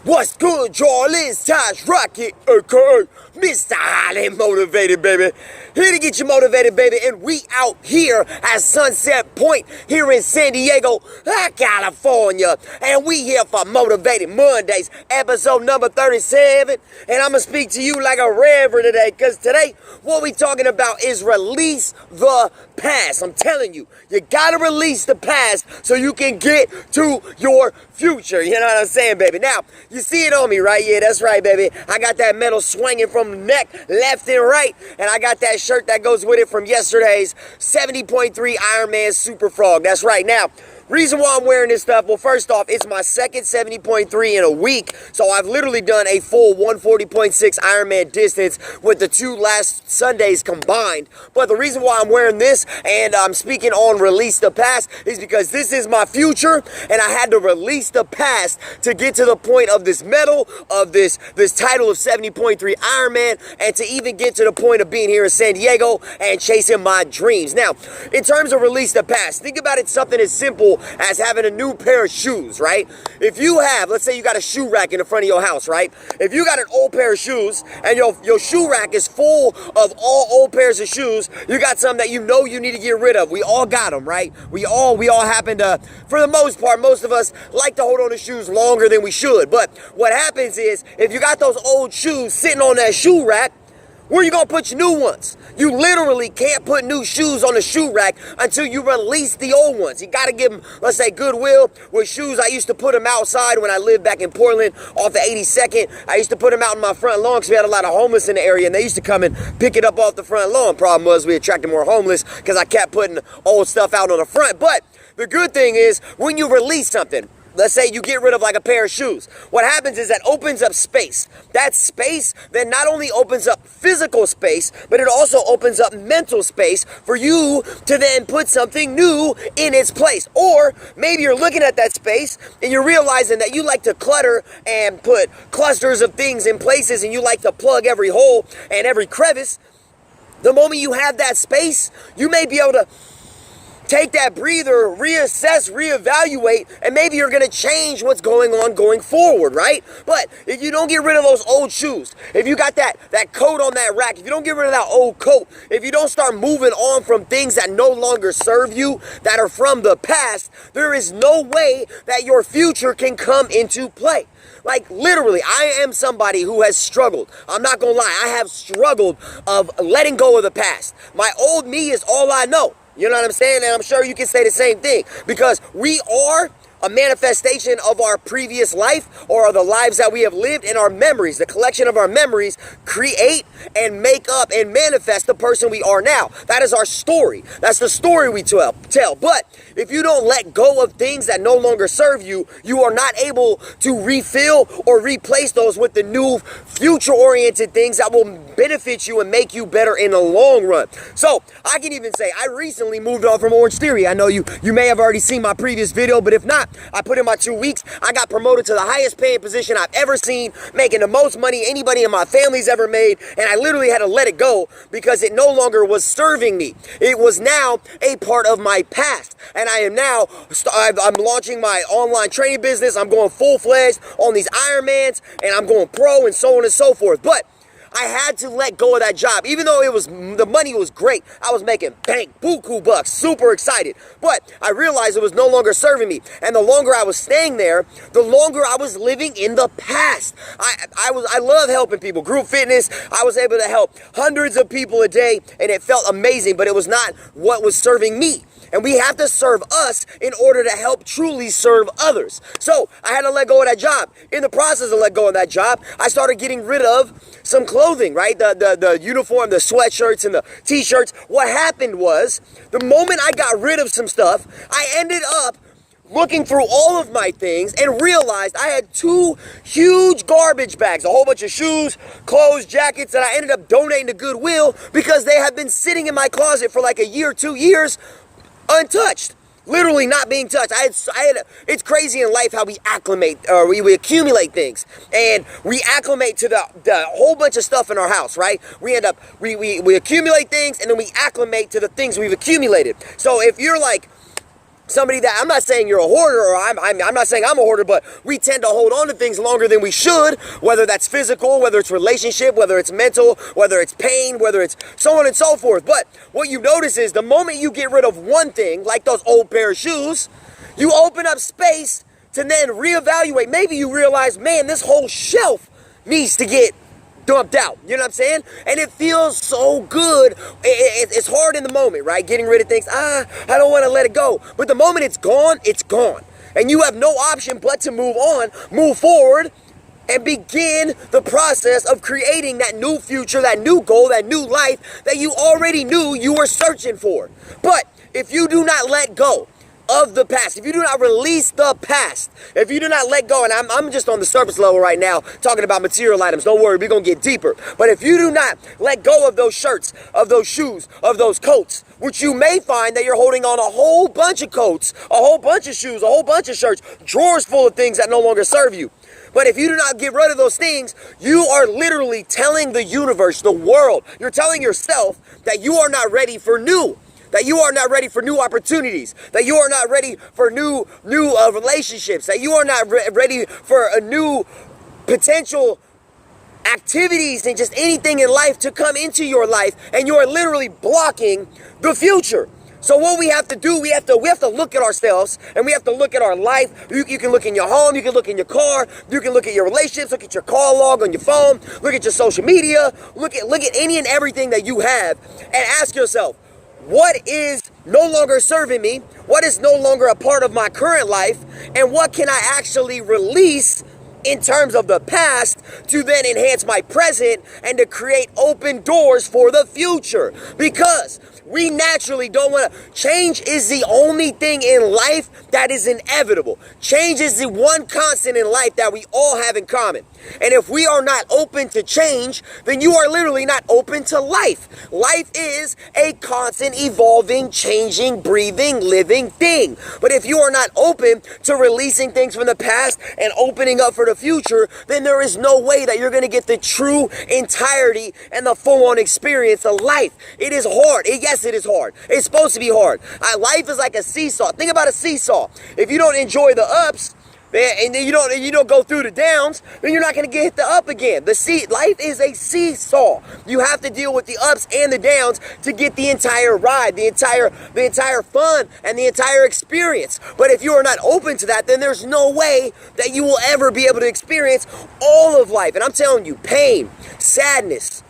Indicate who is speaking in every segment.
Speaker 1: What's good, y'all? It's Taj Rockitt, aka Mr. Highly Motivated, baby. Here to get you motivated, baby. And we out here at Sunset Point here in San Diego, California. And we here for Motivated Mondays, episode number 37. And I'm going to speak to you like a reverend today, because today what we talking about is release the past. I'm telling you, you got to release the past so you can get to your future. You know what I'm saying, baby? Now, you see it on me, right? Yeah, that's right, baby. I got that metal swinging from the neck, left and right, and I got that shirt that goes with it from yesterday's 70.3 Ironman Super Frog. That's right. Now, reason why I'm wearing this stuff, well, first off, it's my second 70.3 in a week, so I've literally done a full 140.6 Ironman distance with the two last Sundays combined. But the reason why I'm wearing this, and I'm speaking on release the past, is because this is my future, and I had to release the past to get to the point of this medal, of this title of 70.3 Ironman, and to even get to the point of being here in San Diego and chasing my dreams. Now, in terms of release the past, think about it something as simple as having a new pair of shoes, right? If you have, let's say you got a shoe rack in the front of your house, right? If you got an old pair of shoes and your shoe rack is full of all old pairs of shoes, you got some that you know you need to get rid of. We all got them, right? We all happen to, for the most part, most of us like to hold on to shoes longer than we should. But what happens is, if you got those old shoes sitting on that shoe rack, where you gonna put your new ones? You literally can't put new shoes on the shoe rack until you release the old ones. You gotta give them, let's say, Goodwill with shoes. I used to put them outside when I lived back in Portland off the 82nd. I used to put them out in my front lawn because we had a lot of homeless in the area, and they used to come and pick it up off the front lawn. Problem was we attracted more homeless because I kept putting old stuff out on the front. But the good thing is, when you release something, let's say you get rid of like a pair of shoes. What happens is that opens up space. That space then not only opens up physical space, but it also opens up mental space for you to then put something new in its place. Or maybe you're looking at that space and you're realizing that you like to clutter and put clusters of things in places, and you like to plug every hole and every crevice. The moment you have that space, you may be able to take that breather, reassess, reevaluate, and maybe you're going to change what's going on going forward, right? But if you don't get rid of those old shoes, if you got that coat on that rack, if you don't get rid of that old coat, if you don't start moving on from things that no longer serve you, that are from the past, there is no way that your future can come into play. Like, literally, I am somebody who has struggled. I'm not going to lie. I have struggled of letting go of the past. My old me is all I know. You know what I'm saying? And I'm sure you can say the same thing, because we are a manifestation of our previous life, or the lives that we have lived, and our memories. The collection of our memories create and make up and manifest the person we are now. That is our story. That's the story we tell. But if you don't let go of things that no longer serve you, you are not able to refill or replace those with the new future-oriented things that will benefit you and make you better in the long run. So I can even say I recently moved on from Orange Theory. I know you may have already seen my previous video, but if not, I put in my 2 weeks. I got promoted to the highest paying position I've ever seen, making the most money anybody in my family's ever made, and I literally had to let it go because it no longer was serving me. It was now a part of my past, and I am now, I'm launching my online training business. I'm going full-fledged on these Ironmans, and I'm going pro, and so on and so forth. But I had to let go of that job, even though the money was great. I was making buku bucks, super excited. But I realized it was no longer serving me. And the longer I was staying there, the longer I was living in the past. I love helping people. Group fitness, I was able to help hundreds of people a day, and it felt amazing, but it was not what was serving me. And we have to serve us in order to help truly serve others. So I had to let go of that job. In the process of letting go of that job, I started getting rid of some clothing, right? The uniform, the sweatshirts and the t-shirts. What happened was, the moment I got rid of some stuff, I ended up looking through all of my things and realized I had 2 huge garbage bags, a whole bunch of shoes, clothes, jackets, that I ended up donating to Goodwill because they had been sitting in my closet for like a year, 2 years, untouched. Literally not being touched. It's crazy in life how we acclimate, or we accumulate things, and we acclimate to the whole bunch of stuff in our house, right? We end up, we accumulate things, and then we acclimate to the things we've accumulated. So if you're like, somebody that, I'm not saying you're a hoarder, or I'm not saying I'm a hoarder, but we tend to hold on to things longer than we should, whether that's physical, whether it's relationship, whether it's mental, whether it's pain, whether it's so on and so forth. But what you notice is the moment you get rid of one thing, like those old pair of shoes, you open up space to then reevaluate. Maybe you realize, man, this whole shelf needs to get dumped out. You know what I'm saying? And it feels so good. It's hard in the moment, right? Getting rid of things. I don't want to let it go. But the moment it's gone, it's gone. And you have no option but to move on, move forward, and begin the process of creating that new future, that new goal, that new life that you already knew you were searching for. But if you do not let go of the past, if you do not release the past, if you do not let go, and I'm just on the surface level right now talking about material items, don't worry, we're gonna get deeper. But if you do not let go of those shirts, of those shoes, of those coats, which you may find that you're holding on a whole bunch of coats, a whole bunch of shoes, a whole bunch of shirts, drawers full of things that no longer serve you. But if you do not get rid of those things, you are literally telling the universe, the world, you're telling yourself that you are not ready for new. That you are not ready for new opportunities, that you are not ready for new relationships, that you are not ready for a new potential activities and just anything in life to come into your life, and you are literally blocking the future. So what we have to do, we have to look at ourselves, and we have to look at our life. You can look in your home, you can look in your car, you can look at your relationships, look at your call log on your phone, look at your social media, look at any and everything that you have, and ask yourself, what is no longer serving me? What is no longer a part of my current life? And what can I actually release in terms of the past to then enhance my present and to create open doors for the future? Because we naturally don't want to. Change is the only thing in life that is inevitable. Change is the one constant in life that we all have in common. And if we are not open to change, then you are literally not open to life. Life is a constant, evolving, changing, breathing, living thing. But if you are not open to releasing things from the past and opening up for the future, then there is no way that you're going to get the true entirety and the full-on experience of life. It is hard. Yes, it is hard. It's supposed to be hard. Life is like a seesaw. Think about a seesaw. If you don't enjoy the ups, and then you don't go through the downs, then you're not going to get hit the up again. Life is a seesaw. You have to deal with the ups and the downs to get the entire ride, the entire fun, and the entire experience. But if you are not open to that, then there's no way that you will ever be able to experience all of life. And I'm telling you, pain, sadness,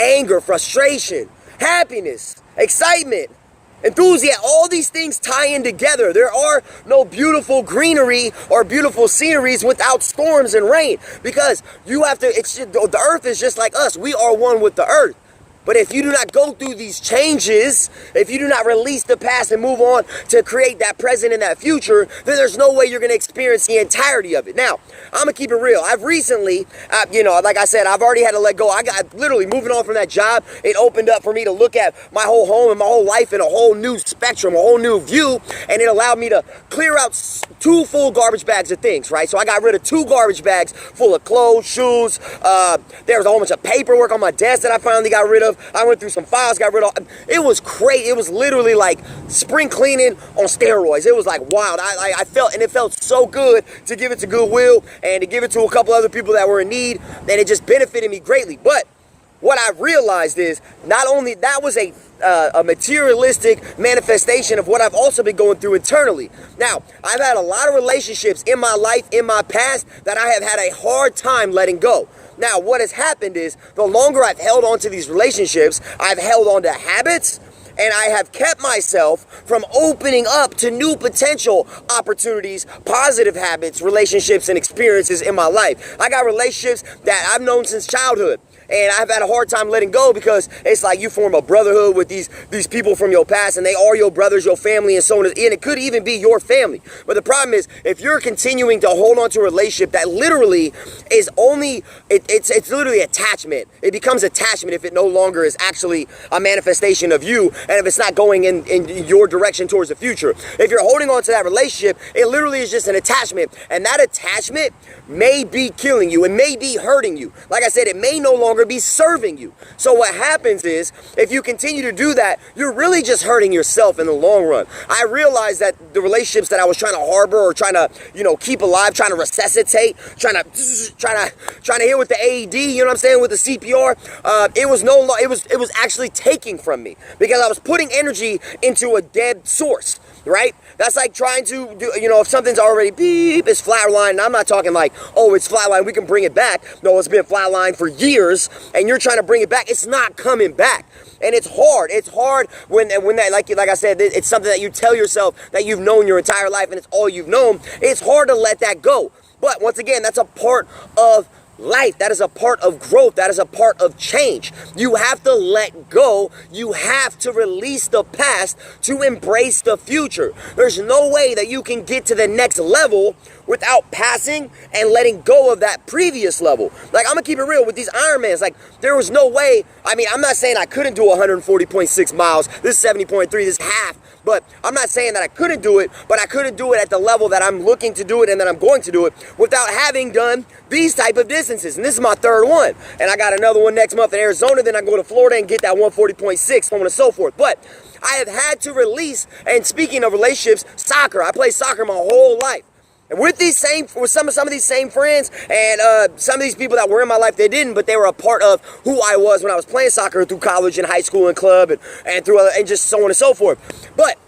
Speaker 1: anger, frustration, happiness, excitement, enthusiasm, all these things tie in together. There are no beautiful greenery or beautiful sceneries without storms and rain, because the earth is just like us. We are one with the earth. But if you do not go through these changes, if you do not release the past and move on to create that present and that future, then there's no way you're going to experience the entirety of it. Now, I'm going to keep it real. I've recently, like I said, I've already had to let go. I got literally moving on from that job. It opened up for me to look at my whole home and my whole life in a whole new spectrum, a whole new view. And it allowed me to clear out 2 full garbage bags of things, right? So I got rid of 2 garbage bags full of clothes, shoes. There was a whole bunch of paperwork on my desk that I finally got rid of. I went through some files, got rid of. It was crazy. It was literally like spring cleaning on steroids. It was like wild. I felt, and it felt so good to give it to Goodwill and to give it to a couple other people that were in need, and it just benefited me greatly. But what I realized is not only that was a materialistic manifestation of what I've also been going through internally. Now, I've had a lot of relationships in my life, in my past, that I have had a hard time letting go. Now, what has happened is the longer I've held on to these relationships, I've held on to habits, and I have kept myself from opening up to new potential opportunities, positive habits, relationships, and experiences in my life. I got relationships that I've known since childhood. And I've had a hard time letting go, because it's like you form a brotherhood with these people from your past, and they are your brothers, your family, and so on. And it could even be your family. But the problem is, if you're continuing to hold on to a relationship that literally is only, it's literally attachment. It becomes attachment if it no longer is actually a manifestation of you, and if it's not going in your direction towards the future. If you're holding on to that relationship, it literally is just an attachment. And that attachment may be killing you. It may be hurting you. Like I said, it may no longer longer be serving you. So what happens is, if you continue to do that, you're really just hurting yourself in the long run. I realized that the relationships that I was trying to harbor or trying to, keep alive, trying to resuscitate, trying to hit with the AED, you know what I'm saying, with the CPR, it was actually taking from me, because I was putting energy into a dead source, right? That's like trying to do, if something's already beep, it's flatline, and I'm not talking like, oh, it's flatline, we can bring it back. No, it's been flatline for years, and you're trying to bring it back. It's not coming back. And it's hard. It's hard when that, like I said, it's something that you tell yourself that you've known your entire life, and it's all you've known. It's hard to let that go. But once again, that's a part of life. That is a part of growth. That is a part of change. You have to let go. You have to release the past to embrace the future. There's no way that you can get to the next level without passing and letting go of that previous level. Like, I'm gonna keep it real with these Ironmans. Like, there was no way. I mean, I'm not saying I couldn't do 140.6 miles. This is 70.3. This is half. But I'm not saying that I couldn't do it, but I couldn't do it at the level that I'm looking to do it and that I'm going to do it without having done these type of distances. And this is my third one. And I got another one next month in Arizona. Then I can go to Florida and get that 140.6, so on and so forth. But I have had to release, and speaking of relationships, soccer. I played soccer my whole life. And with some of these same friends, and some of these people that were in my life, they didn't, but they were a part of who I was when I was playing soccer through college and high school and club and through and just so on and so forth. But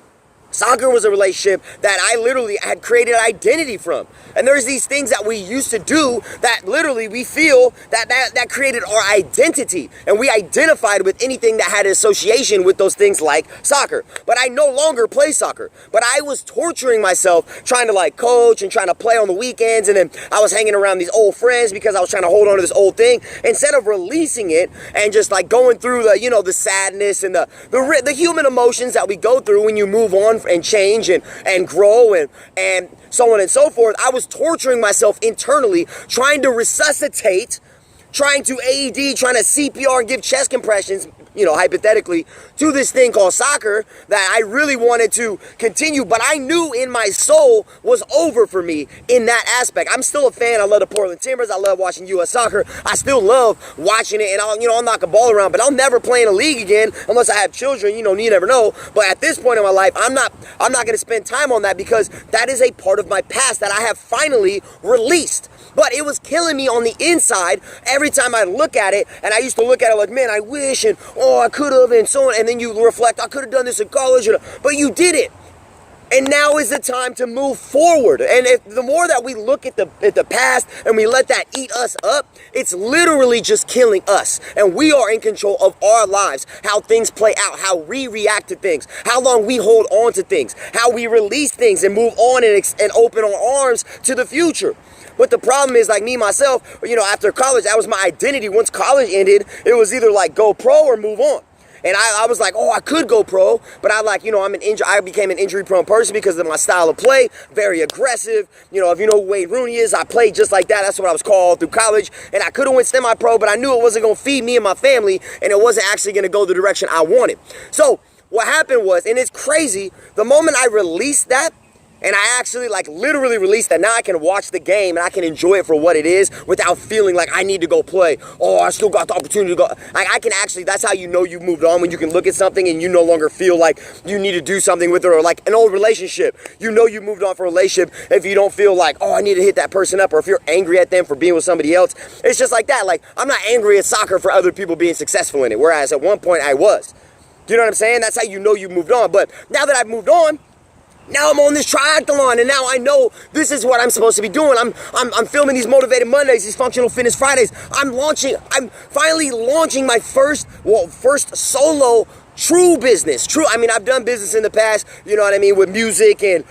Speaker 1: soccer was a relationship that I literally had created an identity from. And there's these things that we used to do that literally we feel that created our identity. And we identified with anything that had an association with those things like soccer. But I no longer play soccer. But I was torturing myself trying to like coach and trying to play on the weekends. And then I was hanging around these old friends because I was trying to hold on to this old thing. Instead of releasing it and just like going through the sadness and the human emotions that we go through when you move on and change and grow and so on and so forth, I was torturing myself internally, trying to resuscitate, trying to AED, trying to CPR and give chest compressions, hypothetically, to this thing called soccer that I really wanted to continue, but I knew in my soul was over for me in that aspect. I'm still a fan. I love the Portland Timbers. I love watching U.S. soccer. I still love watching it, and I'll knock a ball around, but I'll never play in a league again unless I have children. You never know. But at this point in my life, I'm not going to spend time on that, because that is a part of my past that I have finally released. But it was killing me on the inside every time I look at it, and I used to look at it like, man, I wish, and oh, I could have, and so on. And then you reflect, I could have done this in college, but you did it. And now is the time to move forward. And the more that we look at the past and we let that eat us up, it's literally just killing us. And we are in control of our lives, how things play out, how we react to things, how long we hold on to things, how we release things and move on and open our arms to the future. But the problem is, like me, myself, after college, that was my identity. Once college ended, it was either like go pro or move on. And I was like, oh, I could go pro, but I became an injury-prone person because of my style of play, very aggressive. If you know who Wade Rooney is, I played just like that. That's what I was called through college. And I could have went semi-pro, but I knew it wasn't going to feed me and my family, and it wasn't actually going to go the direction I wanted. So what happened was, and it's crazy, the moment I released that, and I actually literally released that, now I can watch the game and I can enjoy it for what it is without feeling like I need to go play. Oh, I still got the opportunity to go. I can actually, that's how you know you've moved on, when you can look at something and you no longer feel like you need to do something with it, or like an old relationship. You know you moved on from a relationship if you don't feel like, oh, I need to hit that person up, or if you're angry at them for being with somebody else. It's just like that. Like, I'm not angry at soccer for other people being successful in it, whereas at one point I was. Do you know what I'm saying? That's how you know you moved on. But now that I've moved on, now I'm on this triathlon, and now I know this is what I'm supposed to be doing. I'm filming these Motivated Mondays, these Functional Fitness Fridays. I'm finally launching my first solo true business. I've done business in the past, with music and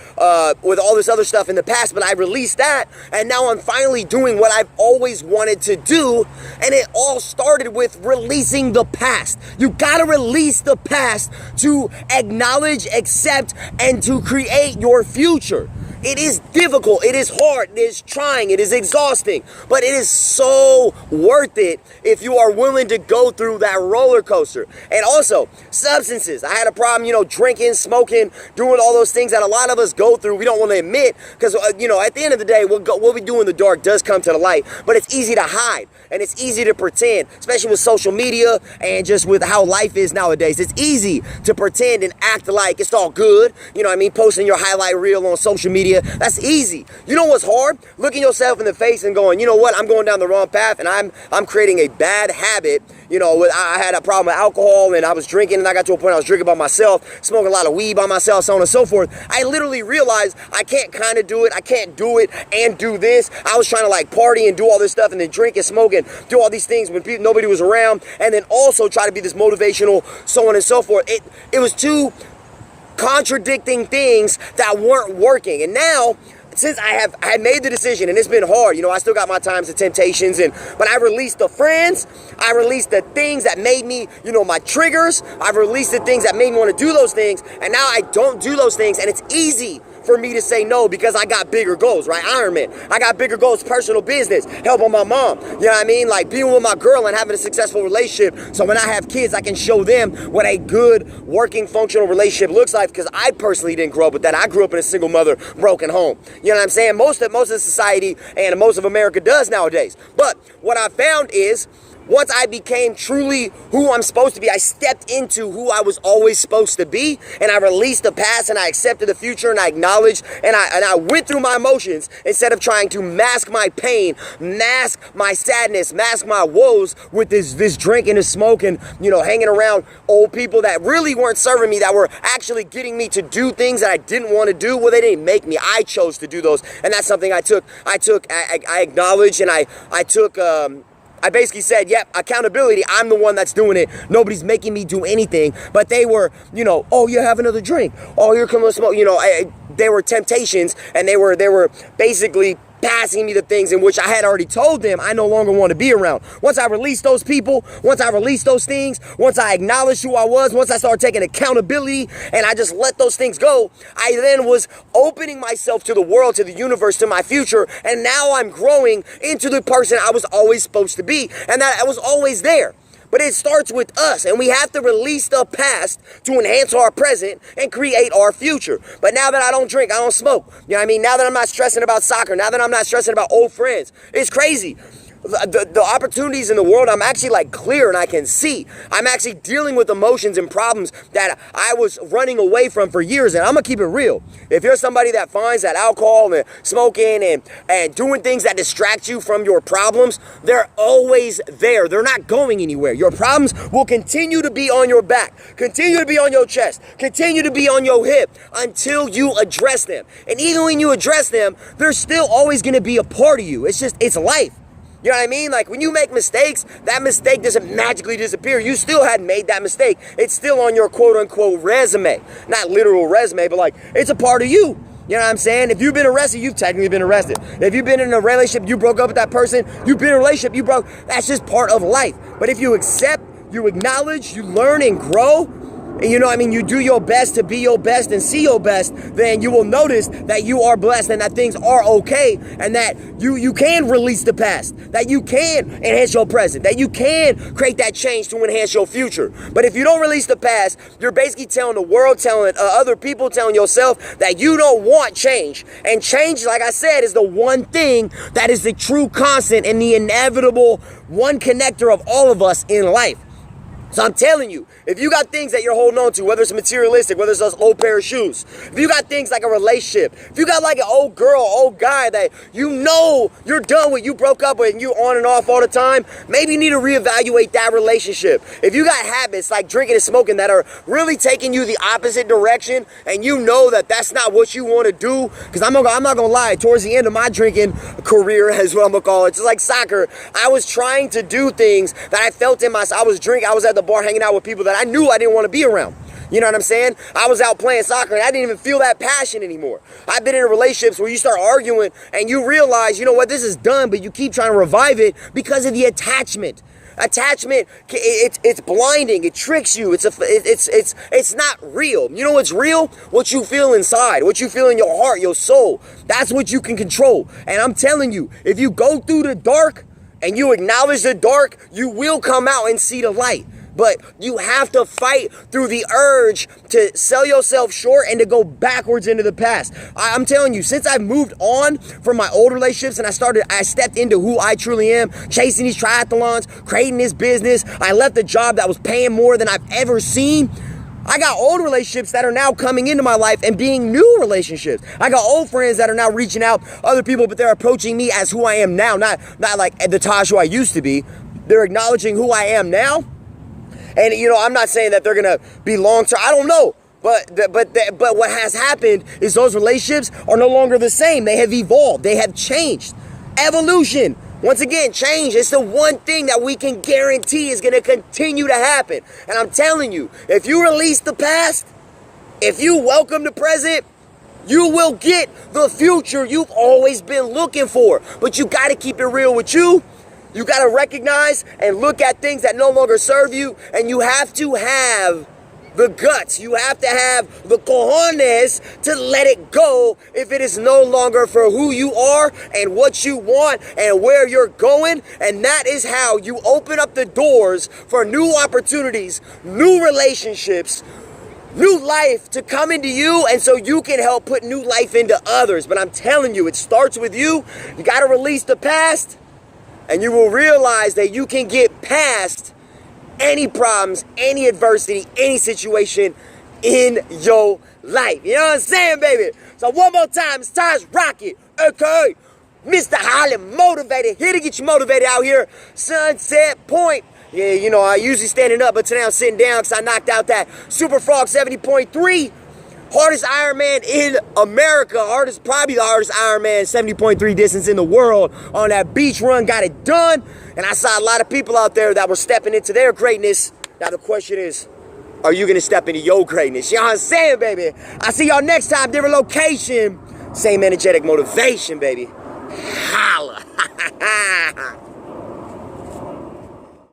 Speaker 1: with all this other stuff in the past, but I released that, and now I'm finally doing what I've always wanted to do, and it all started with releasing the past. You gotta release the past to acknowledge, accept, and to create your future. It is difficult, it is hard, it is trying, it is exhausting, but it is so worth it if you are willing to go through that roller coaster. And also, substances. I had a problem, drinking, smoking, doing all those things that a lot of us go through. We don't want to admit because, at the end of the day, what we do in the dark does come to the light, but it's easy to hide and it's easy to pretend, especially with social media and just with how life is nowadays. It's easy to pretend and act like it's all good, posting your highlight reel on social media. That's easy. You know what's hard? Looking yourself in the face and going, you know what, I'm going down the wrong path and I'm creating a bad habit. I had a problem with alcohol and I was drinking and I got to a point I was drinking by myself, smoking a lot of weed by myself, so on and so forth. I literally realized I can't kind of do it. I can't do it and do this. I was trying to party and do all this stuff and then drink and smoke and do all these things when nobody was around, and then also try to be this motivational, so on and so forth. It was two contradicting things that weren't working. And now, since I had made the decision, and it's been hard, I still got my times and temptations, but I released the friends, I released the things that made me, my triggers, I've released the things that made me want to do those things, and now I don't do those things, and it's easy for me to say no because I got bigger goals, right? Iron Man. I got bigger goals, personal business, helping my mom, you know what I mean? Like being with my girl and having a successful relationship, so when I have kids, I can show them what a good, working, functional relationship looks like, because I personally didn't grow up with that. I grew up in a single mother, broken home. You know what I'm saying? Most of society and most of America does nowadays. But what I found is, once I became truly who I'm supposed to be, I stepped into who I was always supposed to be, and I released the past and I accepted the future and I acknowledged and I went through my emotions instead of trying to mask my pain, mask my sadness, mask my woes with this drinking and smoking, hanging around old people that really weren't serving me, that were actually getting me to do things that I didn't want to do. Well, they didn't make me. I chose to do those, and that's something I acknowledged, and I took. I basically said, yep, accountability, I'm the one that's doing it. Nobody's making me do anything. But they were, oh, you have another drink. Oh, you're coming to smoke. They were temptations, and they were basically passing me the things in which I had already told them I no longer want to be around. Once I released those people, once I released those things, once I acknowledged who I was, once I started taking accountability and I just let those things go, I then was opening myself to the world, to the universe, to my future, and now I'm growing into the person I was always supposed to be, and that I was always there. But it starts with us, and we have to release the past to enhance our present and create our future. But now that I don't drink, I don't smoke, you know what I mean? Now that I'm not stressing about soccer, now that I'm not stressing about old friends, it's crazy. The opportunities in the world, I'm actually clear and I can see. I'm actually dealing with emotions and problems that I was running away from for years, and I'm gonna keep it real. If you're somebody that finds that alcohol and smoking and doing things that distract you from your problems, they're always there. They're not going anywhere. Your problems will continue to be on your back, continue to be on your chest, continue to be on your hip until you address them. And even when you address them, they're still always gonna be a part of you. It's life. You know what I mean? When you make mistakes, that mistake doesn't magically disappear. You still hadn't made that mistake. It's still on your quote-unquote resume. Not literal resume, but it's a part of you. You know what I'm saying? If you've been arrested, you've technically been arrested. If you've been in a relationship, you broke up with that person, you've been in a relationship, you broke, that's just part of life. But if you accept, you acknowledge, you learn and grow, and you do your best to be your best and see your best, then you will notice that you are blessed and that things are okay, and that you can release the past, that you can enhance your present, that you can create that change to enhance your future. But if you don't release the past, you're basically telling the world, telling other people, telling yourself that you don't want change. And change, like I said, is the one thing that is the true constant and the inevitable one connector of all of us in life. So I'm telling you, if you got things that you're holding on to, whether it's materialistic, whether it's an old pair of shoes, if you got things like a relationship, if you got an old girl, old guy that you're done with, you broke up with, and you on and off all the time, maybe you need to reevaluate that relationship. If you got habits like drinking and smoking that are really taking you the opposite direction, and you know that that's not what you want to do, because I'm not going to lie, towards the end of my drinking career, is what I'm going to call it, just like soccer, I was trying to do things that I felt in myself. I was at the bar hanging out with people that I knew I didn't want to be around. You know what I'm saying? I was out playing soccer and I didn't even feel that passion anymore. I've been in relationships where you start arguing and you realize, you know what, this is done, but you keep trying to revive it because of the attachment. Attachment, it's blinding. It tricks you. It's not real. You know what's real? What you feel inside, what you feel in your heart, your soul. That's what you can control. And I'm telling you, if you go through the dark and you acknowledge the dark, you will come out and see the light. But you have to fight through the urge to sell yourself short and to go backwards into the past. I'm telling you, since I've moved on from my old relationships and I stepped into who I truly am, chasing these triathlons, creating this business, I left a job that was paying more than I've ever seen. I got old relationships that are now coming into my life and being new relationships. I got old friends that are now reaching out, other people, but they're approaching me as who I am now, not like the Taj who I used to be. They're acknowledging who I am now. And, you know, I'm not saying that they're going to be long-term. I don't know. But what has happened is those relationships are no longer the same. They have evolved. They have changed. Evolution. Once again, change is the one thing that we can guarantee is going to continue to happen. And I'm telling you, if you release the past, if you welcome the present, you will get the future you've always been looking for. But you got to keep it real with you. You got to recognize and look at things that no longer serve you, and you have to have the guts. You have to have the cojones to let it go if it is no longer for who you are and what you want and where you're going. And that is how you open up the doors for new opportunities, new relationships, new life to come into you, and so you can help put new life into others. But I'm telling you, it starts with you. You got to release the past. And you will realize that you can get past any problems, any adversity, any situation in your life. You know what I'm saying, baby? So one more time, it's Taj Rockitt, aka Mr. Highly Motivated, here to get you motivated out here. Sunset Point. Yeah, you know, I usually standing up, but today I'm sitting down because I knocked out that Super Frog 70.3. Hardest Ironman in America, probably the hardest Ironman 70.3 distance in the world on that beach run, got it done. And I saw a lot of people out there that were stepping into their greatness. Now the question is, are you gonna step into your greatness? You know what I'm saying, baby? I'll see y'all next time, different location, same energetic motivation, baby. Holla.